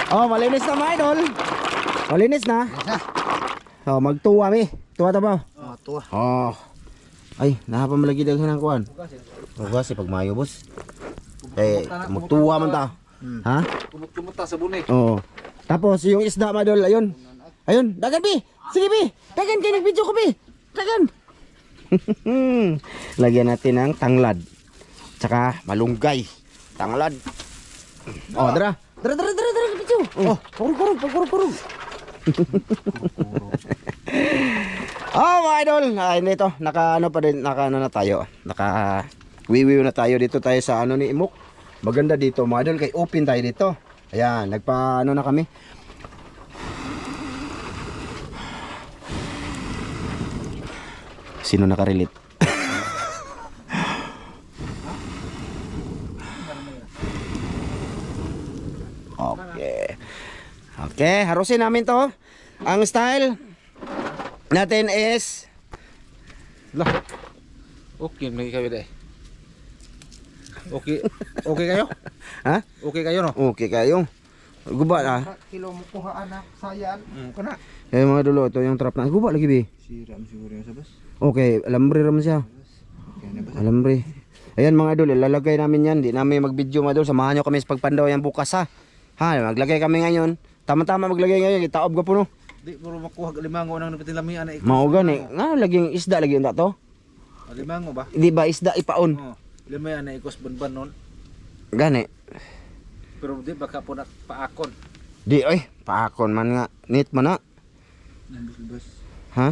Oh, malinis na mga idol. Malinis na. Oh, magtuwa mi. Tuwa ta ba? Oh, tuwa. Oh. Ay, napamalagi daghan ng kuan. Hugas pag mayo, boss. Eh, magtuwa man ta. Ha? Kumot-kumot ta sa bunik. Oo. Tapos yung isda mga idol, ayun. Ayun, dagan bi. Sige bi. Dagan kay nag-video ko bi. Dagan. Lagyan natin ng tanglad. Tsaka malunggay. Tanglad. Oh, dara. Dara video. Oh, kurog. Oh, mga idol. Ay, nito, naka ano pa din, naka ano na tayo. Naka wiwiw na tayo dito tayo sa ano ni Imok. Maganda dito, mga idol, kay open tayo dito. Ayan, nagpa ano na kami. Sino nakarelate? Okay. Okay, harusin namin to. Ang style natin is Lah. Okay, may kayo deh. Okay. Okay kayo? ha? Okay kayo no? Okay kayo. Guba na. Kilo mo kuhaan na sayan. Kana. Eh mga dulo, ito yung trap na. Guba lagi bi. Siram siguro yung sabas. Okay, alambre raman siya. Okay na ba? Alambre. Ayan mga idol, ilalagay namin yan. Di namin mag-video mga idol. Samahan nyo kami sa pagpandaw yan bukas ha. Ha, maglagay kami ngayon. Tama-tama maglagay ngayon. Itaob ka po no. Di puro makuha limango nang napitilamian na Maugan eh. Nga, laging isda lagi yung to. Limango ba? Di ba isda ipaon? Oh. Limayan na ikos banban nun. Gani. Pero di baka po na paakon. Di oy, paakon man nga. Nit man na. Bus. Ha?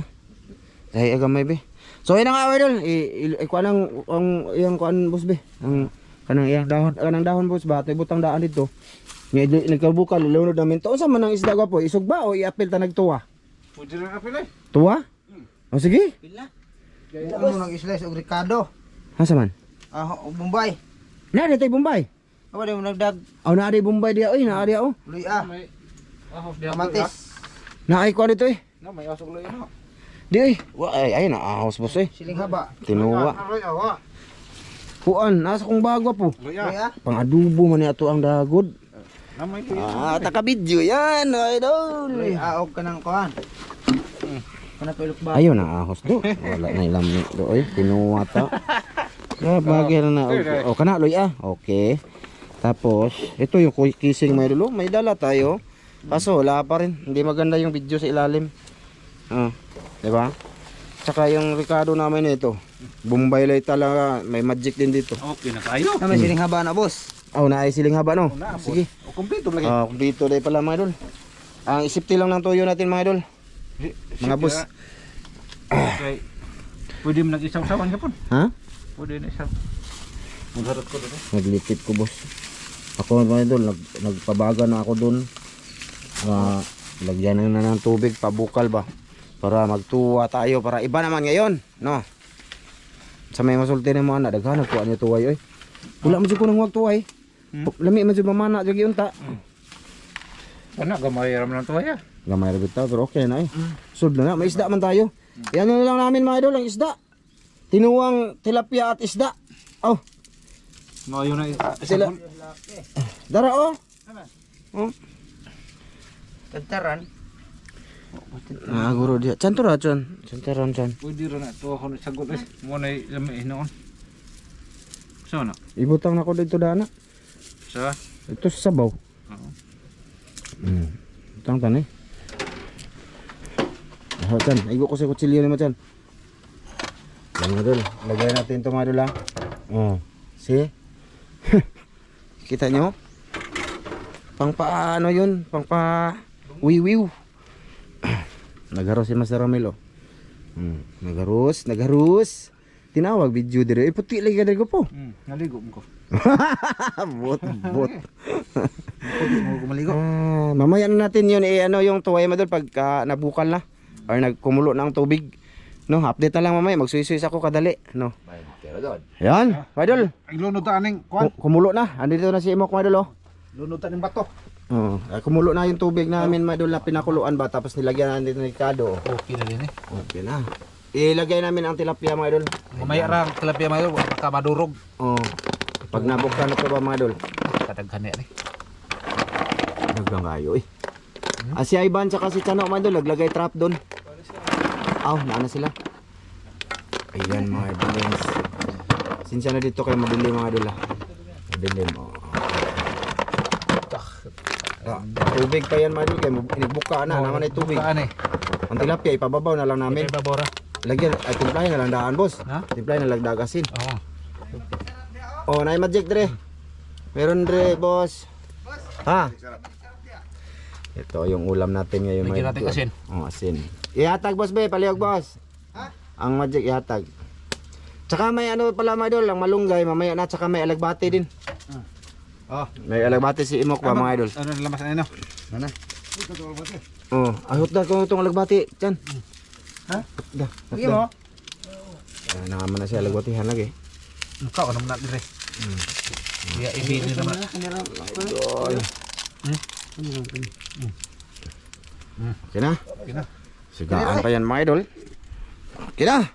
Dahil agamay be. So yun nga idol, ikuan ang iyang kuan boss be. Ang kanang iyang dahon boss ba, tay butang daan dito. Nga nagkabukal lulunod namin to. Unsa man ang isda gwapo? Isog ba o iapil ta nagtuwa? Pwede rin apil eh. Tuwa? O sige. Pila? Ano nang isles og Ricardo? Hasa man? Bombay. Na tay Bombay. Aba di mo nagdag Aw na Bombay dia oy, na dia oh. luy ah. Kamatis. Na ay kuan dito eh. No, may asok luy no. Di oy. Wa ay na ahos boss eh. Siling haba. Tinuwa. Luy awa. Kuan, nasa kong bago po. Luy ah. Pang-adubo man ni ato ang dagod. Namay luy. Ah, taka-video yan, idol. Luy aog ka ng kuan. Kana pelok ba? Ayun na ahos do. Wala na ilam ni do oy, tinuwa ta. Ya bagay na. O kana loy ah. Okay. Tapos ito yung kissing may dulo, may dala tayo. Kaso wala pa rin. Hindi maganda yung video sa ilalim. Ah, 'di ba? Tsaka yung Ricardo namin ito. Bombay light talaga, may magic din dito. Okay na kayo. Namay siling haba na boss. Oh, naay siling haba no. Sige. O kumpleto lagi. Ah, kumpleto day pala mga idol. Ang isipti lang ng tuyo natin mga idol. Mga boss. Okay. Pwede mo nag-isaw-sawan ka po. Ha? Pwede na isaw. Magharap ko dito. Naglipit ko boss. Ako mga idol, nagpabaga na ako dun. Lagyan na ng tubig, pabukal ba? Para magtuwa tayo, para iba naman ngayon. No? Sa may masulti na mga anak, daghanag ko anyo tuway. Oy. Wala mo ko nang wag tuway. Lami man dyan mamana, dyan yun ta. Ano, gamay ram lang to ya. Gamay rabit ta, pero okay na eh. Sud na, may isda man tayo. Yan na lang namin mga idol, ang isda. Tinuwang tilapia at isda. Oh, Mayo na sila. Dara oh. Oh. Kantaran. Ah, guro dia. Cantura chan. Cantaran chan. Pwede rin na to ako sagot eh. Mo na lami noon. So na. Ibutang nako dito dana. Sa. Ito sa sabaw. Oo. Tang tan eh. Ah, chan. Igo ko sa kutsilyo ni chan. Lang dol. Lagay natin to mga dol ah. Oh. See? Kita nyo? Pang paano yun? Pang pa wiwiw. Nagharos si Master Romel oh. Nagharus. Tinawag video dire. Puti lagi ka ko po. Naligo mo ko. Bot. Pwede mo ko maligo. Mamaya na natin yun ano yung tuway madol pagka nabukal na or nagkumulo na ang tubig. No, update na lang mamaya. Magsuy-suy ako kadali. No. Pero doon. Yan, idol. Ang lunod ta aning kwan. Kumulo na. Andito na si Imok idol oh. Lunod ta ning bato. Oo. Kumulo na yung tubig namin idol na pinakuluan ba tapos nilagyan natin ng Ricardo. Okay na din eh. Okay na. Ilagay namin ang tilapia mga idol. Mamaya ra tilapia mayo baka madurog. Oo. Pag nabuksan ito ba mga idol? Kadaghan ni. Dagang kayo eh. Si Ivan tsaka si Chano mga idol, naglagay trap doon. Aw, naana sila. Ayan mga idolins. Sinsya na dito kayo madilim mga idol ah. Madilim oh. Tubig pa yan mga idol, kayo inigbuka na, naman ay tubig. Ang tilapia ipababaw na lang namin. Lagyan, ay timplahin na lang daan boss. Timplahin na lang dagasin. Oh, naay magic dre. Meron dre boss. Ha? Ito yung ulam natin ngayon. Lagyan natin asin. Oh, asin. Ihatag boss be, palihog boss. Ang magic ihatag. Tsaka may ano pala mga idol, ang malunggay mamaya na, tsaka may alagbati din. May alagbati si Imok ba mga idol? Ano lamas na ino? Ano? Oh, ayot na kung itong alagbati, Chan. Ha? Da. Sige mo. Nangaman na siya alagbatihan lagi. Ikaw ano na dire. Ya ibili naman. Idol. Okay na? Okay na. Sigaan pa yan mga idol. Okay na.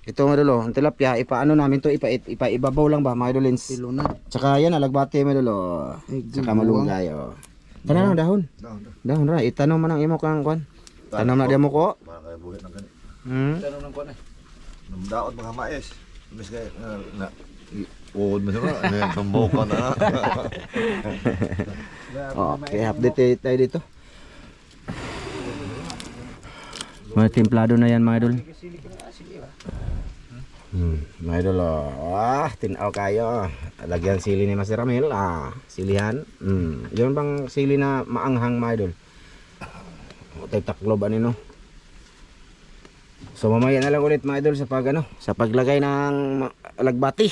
Ito mga idol, ang tilapia, ipaano namin to, ipaibabaw lang ba mga idolins. Tsaka yan, alagbati mga idol. Tsaka malunggay. Tanong dahon. Dahon ra, itanong man ang imo kang kwan. Tanong na mo ko. Mga buhit ng gani. Tanong ng kuan eh. Namdaot mga mais. Mas kay na uod mo sa ano yung pambukan na. Okay, update tayo dito. Mga templado na yan mga idol. Mga idol tinaw kayo. Lagyan sili ni Master Ramil. Silihan. Yun bang sili na maanghang mga idol. Tay taklob ano no. So mamaya na lang ulit mga idol sa sa paglagay ng alagbati.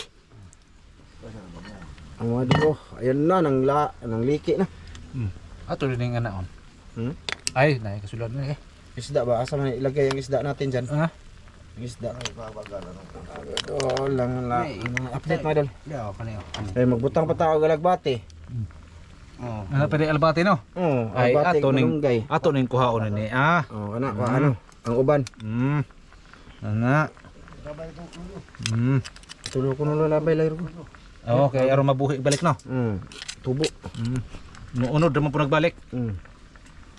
Ang mga idol, ayun na nang liki na. Ato rin nga naon. Ay, nay kasulod na eh. Isda ba? Asa man ilagay ang isda natin dyan? Ha? Ang isda. Lang update mga idol. Daw kaniyo. Magbutang pa tao alagbati. Ano pwede albati no? Ay Alagbati ato ning malunggay. ato ning kuhaon ni. Kana ano? Ang uban. Ana. Tulo ko nulo labay layro ko. Okay, aron mabuhi balik no. Tubo. Muunod naman po nagbalik.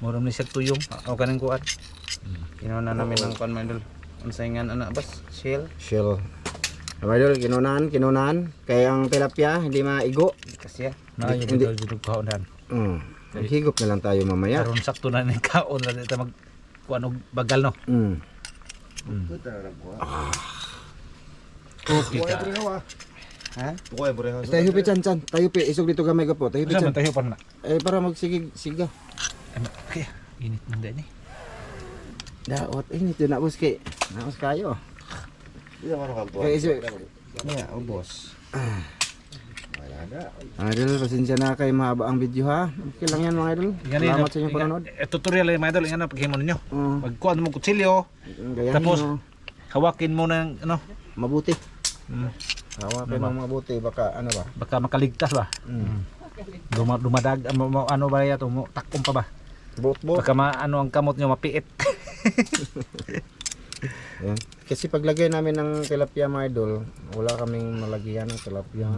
Moram ni siya tuyong. O kaning kuan. Kinuha na namin ng kuan mandol. Unsaingan ana bas? Shell. Mga idol, kinunan. Kaya ang tilapia hindi maigo. Kasi na yung Hindi. dudug kaonan. Higop na lang tayo mamaya. Aron sakto na ni kaon na dito mag kuan og bagal no. Okay ka. Ha? Tukoy pareho. Tayo pi chan. Tayo pi isog dito gamay gapo. Tayo pi Sa chan. man tayo pa na. Para magsigig siga. Kaya init man din eh. Daot nito na bus kay. Naos kayo. Iya maro ka. Kay iso. Yeah, boss. Idol, pasensya na kay mahaba ang video ha. Okay lang yan mga idol. Salamat sa inyong panonood. Tutorial lang mga idol, ingana paghimo ninyo. Magkuha mo kutsilyo, Gayahin tapos mo. hawakin mo ng ano, Mabuti. Hawakin mo mabuti baka ano ba? baka makaligtas ba. Dumadag ano ba ya to, takom pa ba? Bot. Baka ano ang kamot nyo mapiit. Yan. Kasi paglagay namin ng tilapia mga idol, wala kaming malagyan ng tilapia.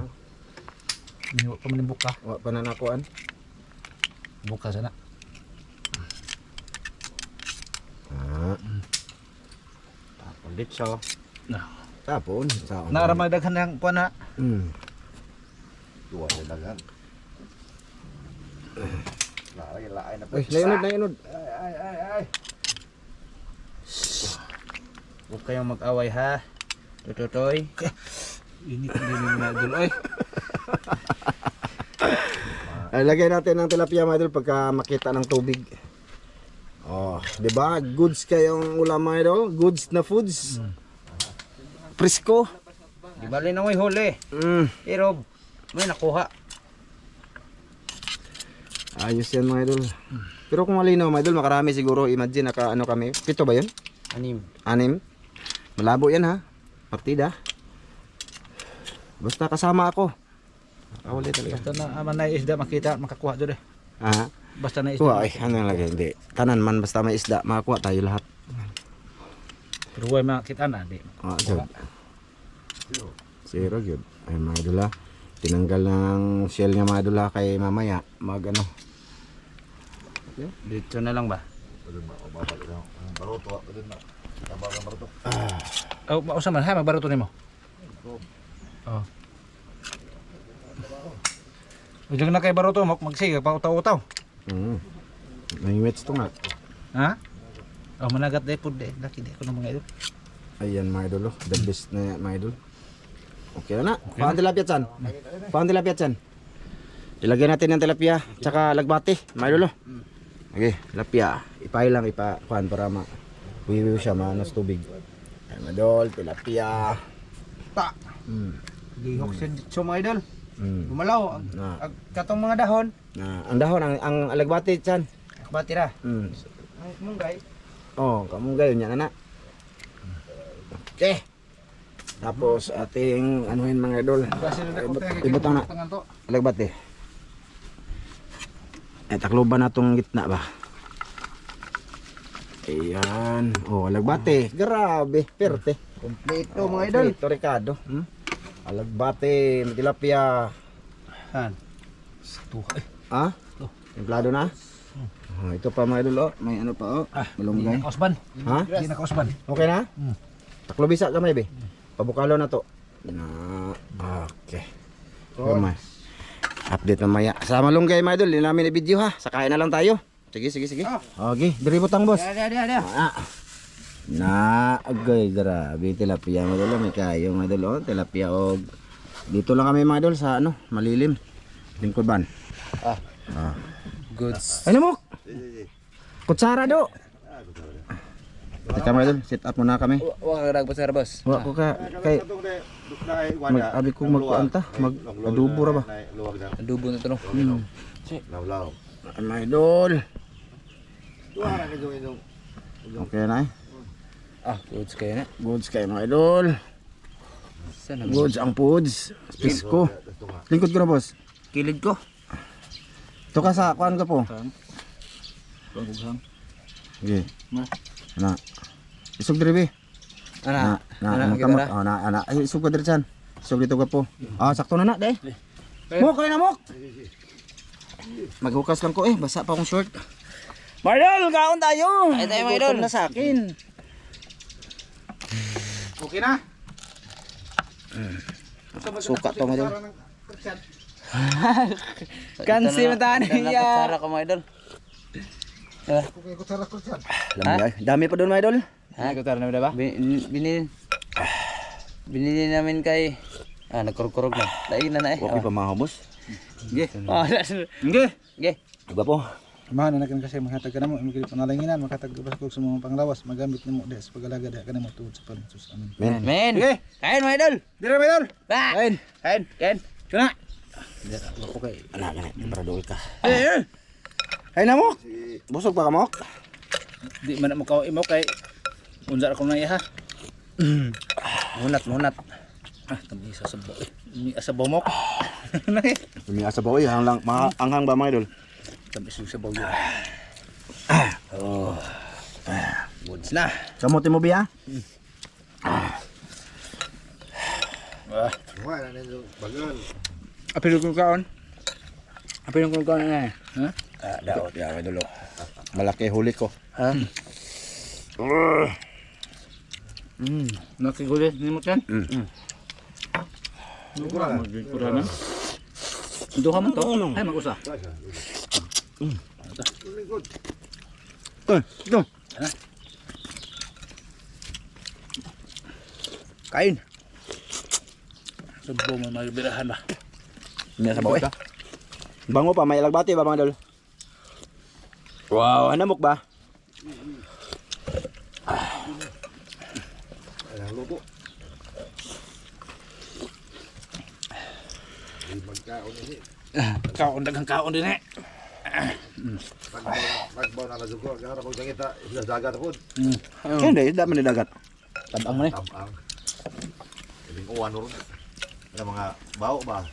Hindi pa man buka. Wa pa na nakuan. Buka sana. Tapon dito. Na. Tapon sa. Naramay daghan ng kuan na. Tuwa sa dagan. Laay na. Uy, layunod. Ay. Huwag kayong mag-away ha. Tutoy. Init din yung mga idol. Ay. Lagay natin ng tilapia mga idol pagka makita ng tubig. Di ba? Goods kayong ulam mga idol, goods na foods. Presko. Di bali na may huli. Pero may nakuha. Ayos yan mga idol. Pero kung malinaw mga idol, makarami siguro. Imagine naka ano kami. 7 ba yun? 6. Malabo yan ha. Partida. Basta kasama ako. Nakahuli talaga. Basta na aman na isda makita, makakuha doon eh. Basta na isda. Kuha ano lang hindi. Tanan man basta may isda, makakuha tayo lahat. Pero huwag makita na, di. Jud. Zero yun. Ay mga idol ha. Tinanggal ng shell niya mga idol ha kay mamaya. Dito na lang ba? Doon na, babalik na. Baroto, doon na. Tabagan baroto. Oh, mausa man ha magbaruto nimo. Oh. Ujung na kay baruto magsiga pa utaw-utaw. May wets to nga. Ha? Oh, managat day pud laki di ko na mga idol. Ayan mga idol, oh. The best na mga idol. Okay na. Paan tilapia chan? Paan tilapia chan? Ilagyan natin ng tilapia tsaka lagbati, mga idol. Oh. Okay, tilapia. Ipay lang ipakuan para wiwiw siya manos tubig. Ay mga idol, tilapia. Ta. Gihok sa mga idol. Gumalaw ang Na. katong mga dahon. Ang dahon ang lagbati chan. Bati ra. Mm. Ang munggay. Oh, kamu gayon yan na. Okay. Tapos ating anuhin mga idol. Ibutang na. Lagbati. Takloban na tong gitna ba. Ayan. Oh, lagbati. Grabe, perte. Kompleto mga idol. Ito Ricardo. Alagbati, tilapia. Han. Tuh. Ah? Templado na? Oh, ito pa mga idol, oh. May ano pa, oh. Malunggay. Kausban. Ha? Di na kausban. Okay na? Taklo bisa kamay, be. Pabukalo na to. Na, okay. Gamay. Update mamaya. Sa malunggay mga idol, hindi namin i-video ha. Sakain na lang tayo. Sige. Okay, diri butang boss. Ada. Agay, grabe. Tilapia mga idol, may kayo mga idol, oh. Tilapia, oh. Dito lang kami mga idol sa ano, malilim. Lingkod ban. Goods. Ano mo? Kutsara do. Teka mga idol, set up muna kami. Wa ka nagbasar boss. Wa ko ka kay abi ko magkuanta, mag-adobo ra ba? Adobo na to no. Law-law. Mga idol. Tuwara ka dyan Okay na eh. Goods kayo na. Goods kayo mga idol. Sana Goods ang foods. Pisko. Lingkod ko na boss. kilid ko. Ito ka sa kuan ka po. Sige. Na. Isog diri be. Ana. Na. Ay isog ka diri chan. Isog dito ka po. Sakto na de. Mok kay na mok. Maghukas lang ko basa pa akong short. Marlol, kaon tayo. Ay tayo mga idol. Na sa akin. Okay na. Suka to mga idol. Kansi mata niya. Kutsara ko mga idol. Dami pa doon mga idol. Ha, kutsara na ba? Binili namin kay nagkurkurog na. Dai na na Okay pa mga boss. Ge. Ge. Iba po. Mahal na kasi mahatag ka na mo, imigili panalanginan, makatag ko sa mga panglawas, magamit nimo des pagalaga da ka na mo tuod sa pansus amin. Men. Kain mga idol. Dira mga idol. Kain. Kuna. Ako kay ana para dool ka. Ay na mo. Busog pa ka mo? Di man mo ka imo kay unsa ra ko na iha. Munat. Tami sa sabaw. Ni asabaw mo. May asa ba anghang ba mga idol? Tami sa sabaw yun. Goods na. Kamote mo biya? Wala na nito. Bagal. Apil ko kaon. Na. Ha? Daot ya idol. Malaki huli ko. Ha? Nakigulit ni mo kan? Kurang. Duha man to. Ay mag-usa. Ito. Kain. Subo mo magbirahan ba? May sabaw Bango pa, may lagbati ba mga idol? Wow, hanamok ba? Alang luto. Magkaon ini. Dagang kaon din eh. Pagbaw na lazugo. Gara pag sangita. Ilas dagat ako. Hindi, dapat ni dagat. Tabang mo ni. Tabang. Iling uwan ron. Ano mga bao ba?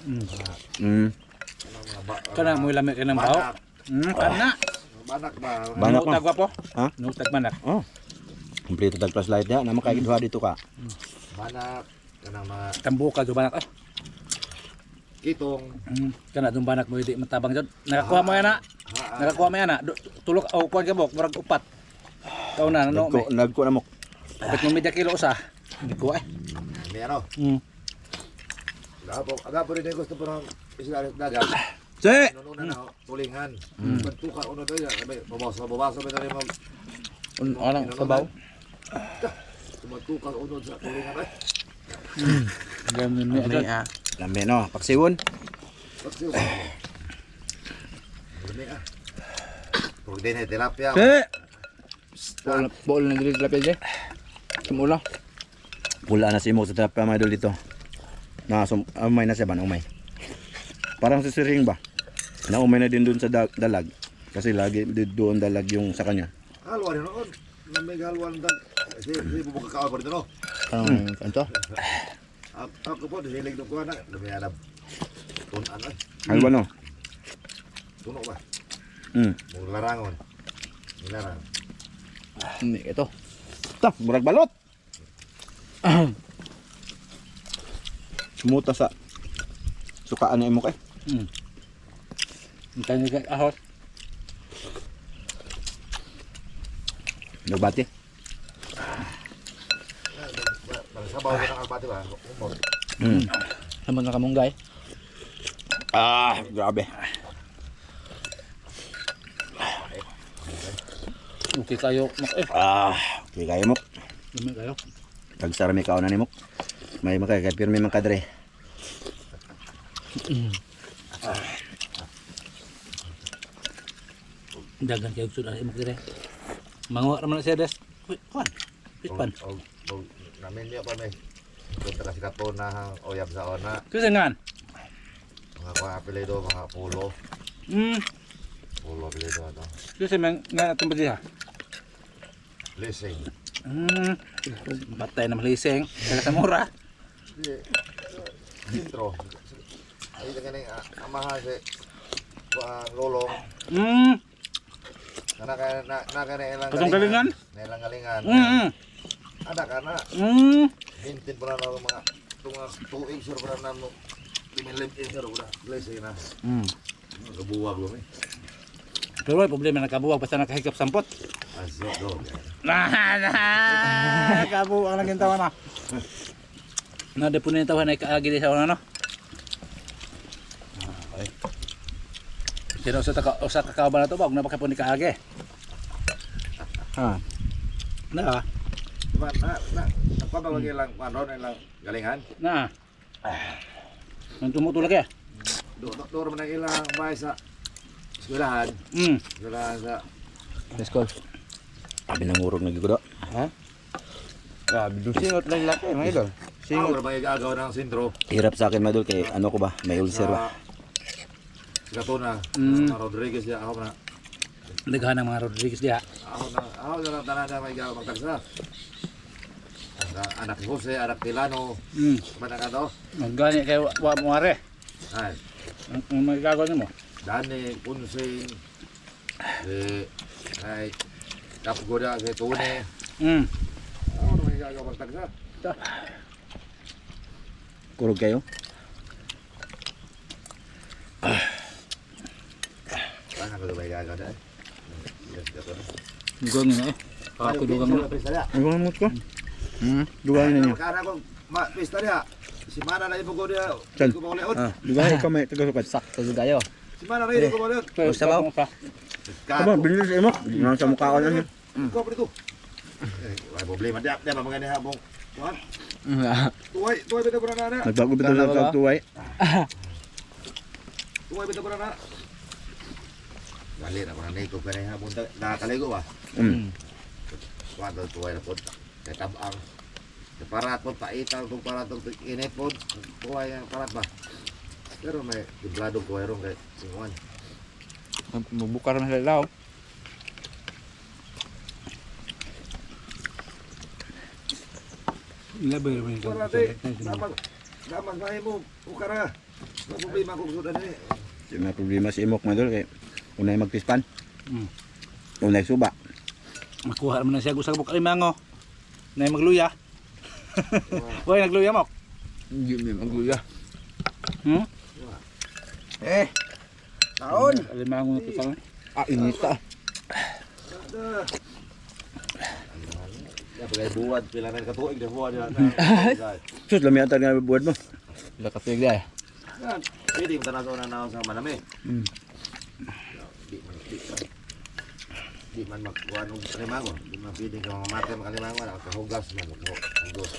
Kana mo lamig ka ng bao. Kana. Banak ba? Banak mo. Tagwa po. Ha? Nutag manak. Kompleto tag flashlight niya. Naman kay duha dito ka. Banak. Kanang mga Tambuka do banak. kitong. Kana dong banak mo di matabang jud. Nakakuha mo yan na. Nakakuha may ana, tulok o kuan ka bok, murag upat. Kau na ano may. Nagko na mo. Kapit mo media kilo usa. Hindi ko eh. May ano? Agapo rin yung gusto po ng isla dagat. Si! Nununa na tulingan. Bantukan uno doon yan. Babaso ba rin mag... Anong sabaw? Tumatukang uno sa tulingan ay. Ganun ni ah. Lambe no, paksiwon. Pagsiyo ba? Lumi ah. Huwag din eh, tilapia. Bol na dili lapel de. Sumula. Pula na si mo sa tapia mga idol dito. Na umay na siya ba? Umay. Parang sisiring ba? Na umay na din doon sa dalag. Kasi lagi doon dalag yung sa kanya. Halwa rin noon. Lamig halwa ng dag. Kasi bubuka ka pa dito no. Kanto? Ako po, disilig doon ko na. Lumiyanap. Tunan ay. Halwa no? Tuno ba? Mong larangon. Nilarang. Ni ito. Ta, murag balot. Sumuta sa sukaan na imo kay. Intay ni ahos. Nagbati. Sabaw ko ng albati ba? Umot. Naman na kamunggay. Ah, grabe. Okay kayo mak eh. Ah, okay kayo mo. Dumi kayo. Tagsara may kauna ni mo. May makay pirmi man kadre. Dagan kayo sudah imok dire. Manguha raman na siya des. Kuan. Pispan. Namin niyo pa may. Punta kasi kato na hang oyab sa ona. Kasi ngan. Mga kwa apelido, mga pulo. Pulo apelido ato. Kasi man nga atong badiha. Blessing. Batay na maliseng. Kaya sa mura. Intro. Ay na ganing amahan si lolong. Na ilang Katong galingan? Na ilang galingan. Ada kana. Hintin pa na mga tunga tuig sur pa na mo. Dimilim sur udah blessing na. Kabuwag lo mi. Pero may problema nakabuwag basta nakahikap sampot. Aso do. Kabuwag lang gintawa na. Na de punin tawa na kaagi di sa ano. Pero sa kakauban na to bag na baka po ni kaagi. Na. Na pabawag ilang ano ilang galingan. Na. Nang tumutulak ya. Do man ilang bahay sa eskwelahan. Eskwelahan sa School. Abi nangurog nagigudo. Ha? Grabe, dusingot lang laki mga idol. singot ba igagaw ng sentro. Hirap sa akin madol kay ano ko ba, may ulcer ba. Sa Gatuna, mga Rodriguez ya ako na. Daghan ng mga Rodriguez diha. Ako na lang tanan na may gawa magtagsa. Anak ni Jose, anak ni Lano. Mana ka to? Magani kay wa mo are. Ay, Ang magagawa nimo. Dani, Punsing. Ay, Kapgoda, kay Tune. Ako na may gawa magtagsa. Kurog kayo? Sana ko may gawa na. Dugang na eh. Ako dugang na. Ang gamot ko. Dugahin na niyo. Kana ko pista niya. Si Mana na ibo ko dia. Sal. Ko mauliot. Dugahin ka may taga-sukat. Sakto jud kayo. Si Mana na ibo ko mauliot. Sa baw. Tama, bilis sa imo. Nasa mukha ko na niyo. Ko pa dito. Wala problema dia. Dia mga ni habong. Kuan. Tuway bitaw para na. Nagbago bitaw sa tuway. Tuway bitaw para na. Gali na para ko kani habong nakaligo ba. Kuan tuway na pod. Kay tabang. Parat po paitaw kung parat og init po. Tuway ang parat ba. Pero may diblado ko aron kay singuan. Mabukar na sa ilaw. Labay rin ito. Dapat na mo ukara. May problema ko sudan ni. May problema si Imok madol kay unay magpispan. Unay suba. Makuha naman na siya gusto bukal mango. Na magluya. Hoy nagluya mo. Hindi may magluya. Hmm? Taon! Alimango na to sa Inita. Ya pagay buwad pila na katuig de buwad ya. Sus, lami ata nga buwad mo. Wala ka tuig dahil. Pwede mo tanaw na naon sa manami. Mm. Di man magkuha ng kalimango. Di man pwede ka mamatay ng kalimango. Nakahugas man. Hugas.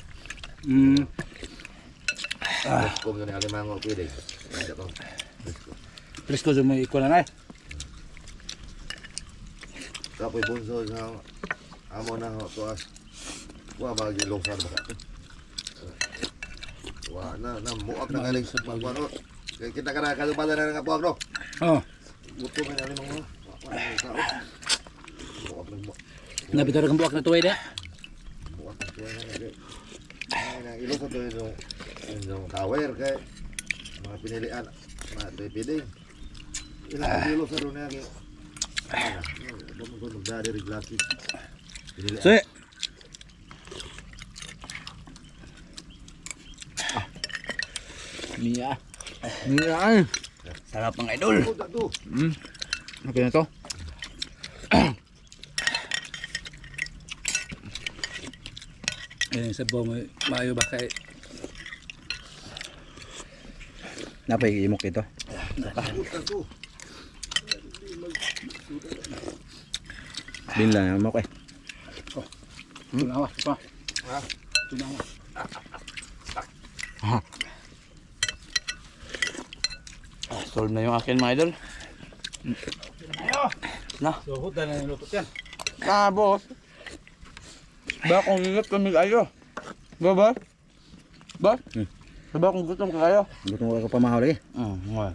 Kung yun ang kalimango, pwede. Hindi ko. Please ko mo ikuha na Kapoy bunso sa amo na tuas. Kuha ba yung lungsar ba? Wah, na muak na galing sa pagwano. Kita ka na kalupala na ng kapuag, no? Oo. Buto may nalim mga. Nabitar kang buwak na tuway na. Muak na tuwa na. Ay, na ilo sa tuwa yung tower kay mga pinilian. Mga pipiding. Ilang kilo sa doon na kay. Ano mo magdari reglasi. Pinilian. Si. Niya. Yan. Sarap ng idol. Okay na to. Sa buong maayo ba kay Napay imok ito. Binla mo kay. tunawa pa. Tunawa. Solve na yung akin mga idol. Na. So, hudan na yung lutot yan. Boss. Ba kung ingat kami kayo. Ba ba? Ba? Ba kung gutom ka kayo? Gutom ko pa mahal lagi. Nga.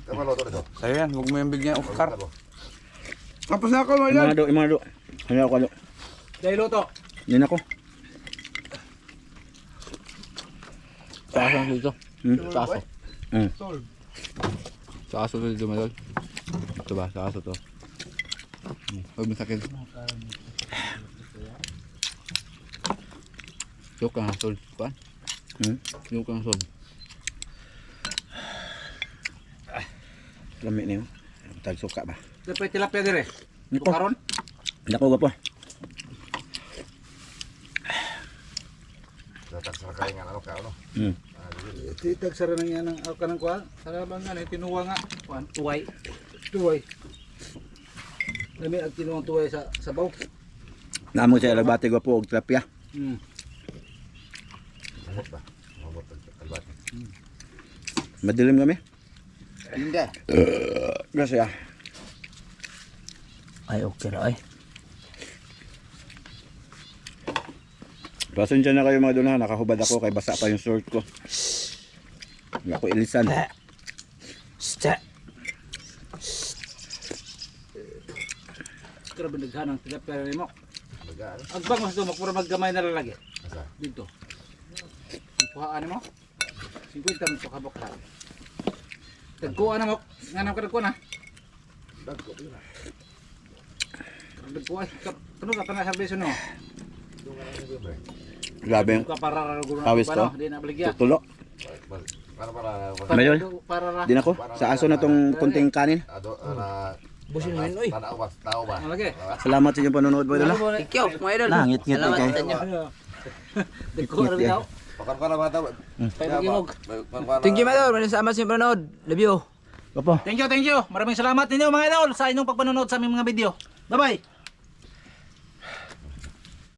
Kapalo to nito. Sa'yo yan, huwag mo yung bigyan Oscar. Tapos na ako mga idol. Imado. Ano ako? Dahil luto. Yan ako. Taas ang dito. Taas. Solve. Taas ito dito mga idol. Ito ba? Taas ito. Huwag mo sakit. Joke ang sol. Kuan? Joke ang sol. Lami niyo. Tag suka ba? Dapat tilapia dire. Niko. Karon. Dako gapo. Dapat sa kaya nga ano ka ano. Titag sara nang yan ang kanang kuan. Sara bang nga tinuwa nga kuan. Tuway. Tuway. Nami ang tinuwang tuway sa sabaw. Namo siya lagbati gapo og tilapia. Mamot ba? Mamot kalbat. Madilim kami. Hindi. Kasi Ay, okay na ay. Pasensya na kayo mga doon ha. Nakahubad ako kay basa pa yung short ko. Hindi ako ilisan. Grabe naghanang tilapia rin mo. Bagaan. Agbang mas dumak pura maggamay na lalagi. Asa? Dito. Ipuhaan mo. 50 mo sa kabok ha. Tagkuhan na mo. Nga naman ka tagkuhan ha. Dagko pila. Tagkuhan. Kano ka tanay servisyo no? Grabe yung Ka para Pawis ko. Di na baligya. tulo. Para Mayor, Para din ako. Sa aso na tong kunting kanin. ado na Busin mo yun, oy. tanaw ba? Tao ba? Lagi. Salamat sa inyong panonood mo doon ha. Thank you, mga idol. Nangit-ngit Salamat kayo. sa inyo. Tagkuhan rin daw. Pakan ko na ba tao? Pagimog. Thank you, mga idol. Maraming salamat sa inyong panonood. Love you. Gapo. Thank you. Maraming salamat ninyo mga idol sa inyong pagpanonood sa aming mga video. Bye-bye.